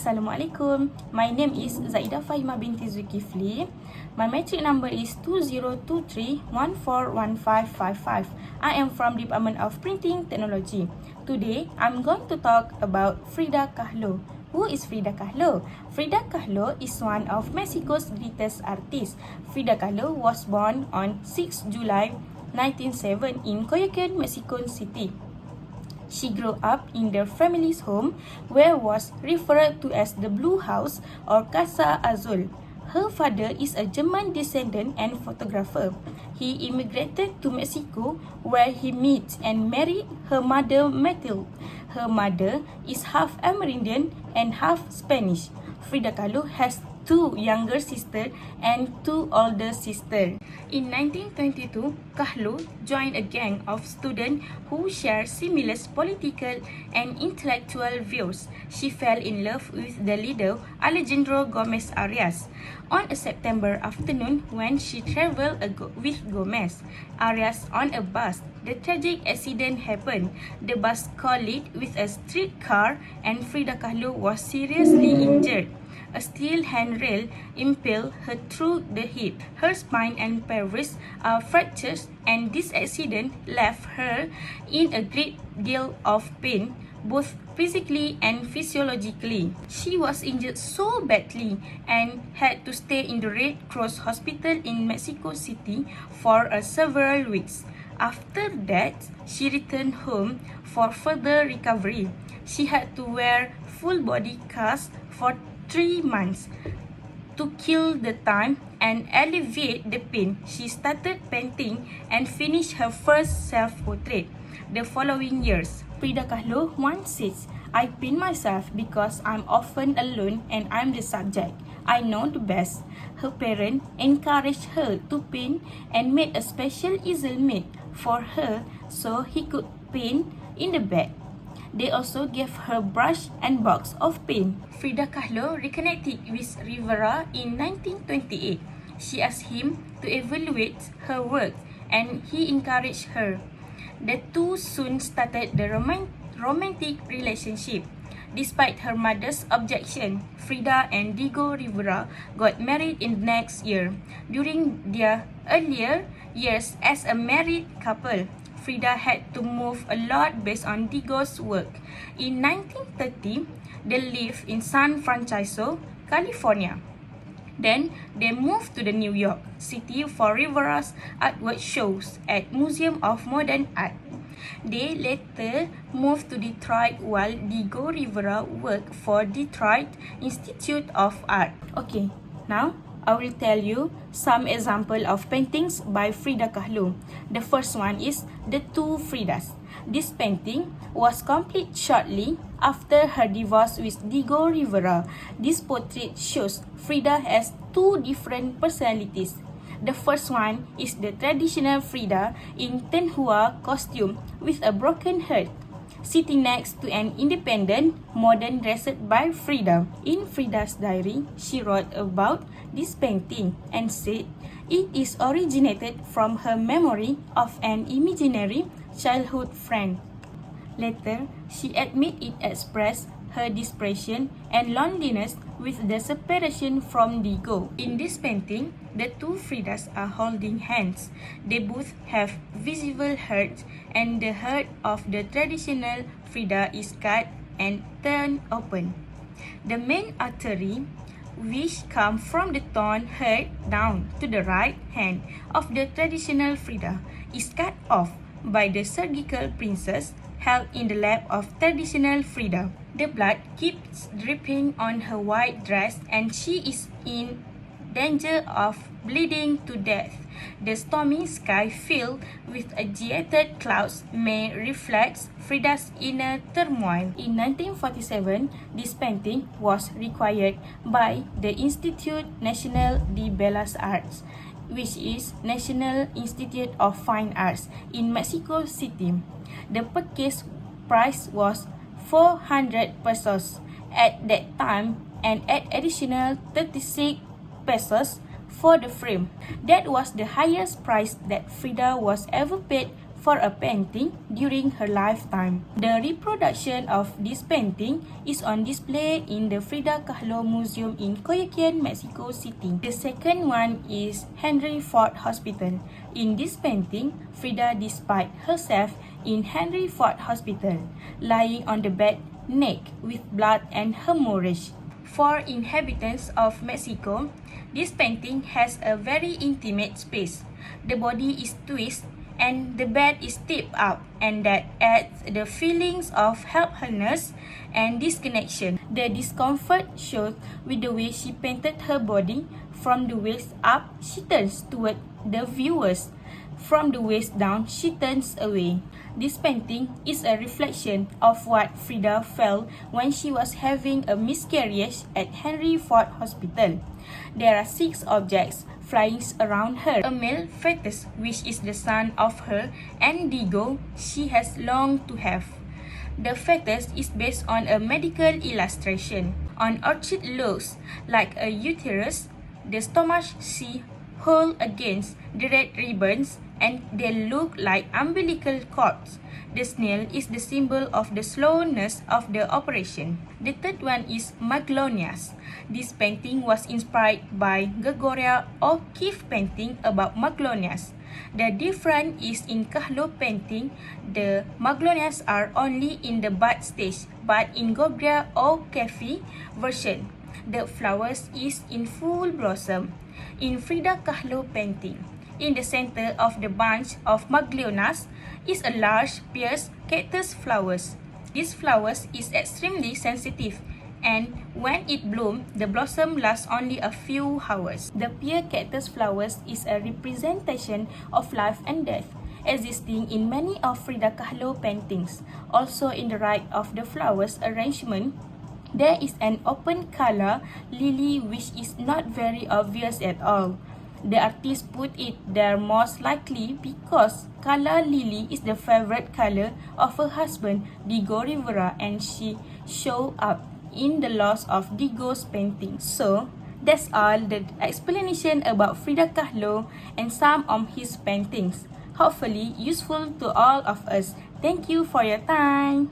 Assalamualaikum. My name is ZAIDAH FAHIMAH binti ZULKIFLI. My matric number is 2023141555. I am from Department of Printing Technology. Today, I'm going to talk about Frida Kahlo. Who is Frida Kahlo? Frida Kahlo is one of Mexico's greatest artists. Frida Kahlo was born on 6 July 1907 in Coyoacán, Mexico City. She grew up in their family's home, where was referred to as the Blue House or Casa Azul. Her father is a German descendant and photographer. He immigrated to Mexico, where he met and married her mother Matilde. Her mother is half Amerindian and half Spanish. Frida Kahlo has 2 younger sisters and 2 older sisters. In 1922, Kahlo joined a gang of students who shared similar political and intellectual views. She fell in love with the leader Alejandro Gomez Arias. On a September afternoon, when she traveled with Gomez Arias on a bus, the tragic accident happened. The bus collided with a streetcar and Frida Kahlo was seriously injured. A steel handrail impaled her through the hip. Her spine and pelvis are fractured, and this accident left her in a great deal of pain, both physically and physiologically. She was injured so badly and had to stay in the Red Cross Hospital in Mexico City for several weeks. After that, she returned home for further recovery. She had to wear full body cast for 3 months. To kill the time and alleviate the pain, she started painting and finished her first self-portrait the following years. Frida Kahlo once says, "I paint myself because I'm often alone and I'm the subject. I know the best." Her parents encouraged her to paint and made a special easel made for her so he could paint in the bed. They also gave her brush and box of paint. Frida Kahlo reconnected with Rivera in 1928. She asked him to evaluate her work and he encouraged her. The two soon started the romantic relationship. Despite her mother's objection, Frida and Diego Rivera got married in the next year. During their earlier years as a married couple, Frida had to move a lot based on Diego's work. In 1930, they lived in San Francisco, California. Then, they moved to the New York City for Rivera's artwork shows at Museum of Modern Art. They later moved to Detroit while Diego Rivera worked for Detroit Institute of Art. Okay, now I will tell you some example of paintings by Frida Kahlo. The first one is The Two Fridas. This painting was completed shortly after her divorce with Diego Rivera. This portrait shows Frida has 2 different personalities. The first one is the traditional Frida in tenhua costume with a broken heart, sitting next to an independent, modern dressed by Frida. In Frida's diary, she wrote about this painting and said it is originated from her memory of an imaginary childhood friend. Later, she admitted it expressed her depression and loneliness with the separation from Diego. In this painting, the two Fridas are holding hands. They both have visible hurts, and the heart of the traditional Frida is cut and turned open. The main artery, which comes from the torn heart down to the right hand of the traditional Frida, is cut off by the surgical pincers held in the lap of traditional Frida. The blood keeps dripping on her white dress and she is in danger of bleeding to death. The stormy sky filled with agitated clouds may reflect Frida's inner turmoil. In 1947, this painting was required by the Institut Nacional de Bellas Arts, which is National Institute of Fine Arts in Mexico City. The purchase price was 400 pesos at that time and at additional 36 pesos for the frame. That was the highest price that Frida was ever paid for a painting during her lifetime. The reproduction of this painting is on display in the Frida Kahlo Museum in Coyoacán, Mexico City. The second one is Henry Ford Hospital. In this painting, Frida displayed herself in Henry Ford Hospital, lying on the bed naked with blood and hemorrhage. For inhabitants of Mexico, this painting has a very intimate space. The body is twisted and the bed is tipped up, and that adds the feelings of helplessness and disconnection. The discomfort shows with the way she painted her body. From the waist up, she turns toward the viewers. From the waist down, she turns away. This painting is a reflection of what Frida felt when she was having a miscarriage at Henry Ford Hospital. There are 6 objects flying around her. A male fetus, which is the son of her indigo she has longed to have. The fetus is based on a medical illustration. On orchid looks like a uterus, the stomach she hold against the red ribbons, and they look like umbilical cords. The snail is the symbol of the slowness of the operation. The third one is maglonias. This painting was inspired by Gregoria O'Keeffe painting about maglonias. The difference is in Kahlo painting, the maglonias are only in the bud stage, but in Gregoria O'Keeffe version, the flowers is in full blossom. In Frida Kahlo painting, in the center of the bunch of maglonias is a large pierced cactus flowers. This flowers is extremely sensitive, and when it blooms, the blossom lasts only a few hours. The pierced cactus flowers is a representation of life and death, existing in many of Frida Kahlo paintings. Also in the right of the flowers arrangement, there is an open color lily which is not very obvious at all. The artist put it there most likely because color lily is the favorite color of her husband, Diego Rivera, and she showed up in the loss of Diego's painting. So, that's all the explanation about Frida Kahlo and some of his paintings. Hopefully useful to all of us. Thank you for your time.